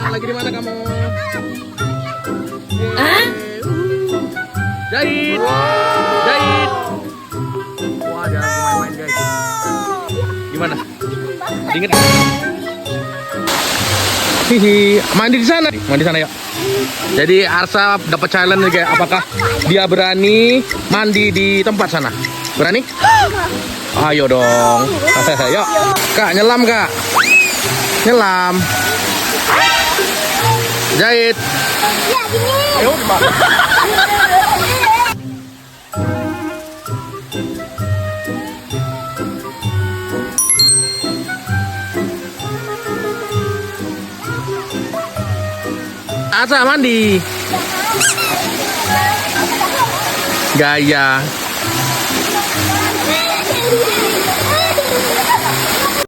lagi di mana kamu? Jahit. Jahit. Wah, jangan main-main guys. Gimana? Dingin? Hihi, mandi di sana. Mandi sana yuk. Jadi Arsa dapat challenge nih guys. Apakah dia berani mandi di tempat sana? Berani? Ayo dong. Yuk. Kak, nyelam Kak. Nyelam. Jahit. Ayo, gimana? Asa mandi. Gaya.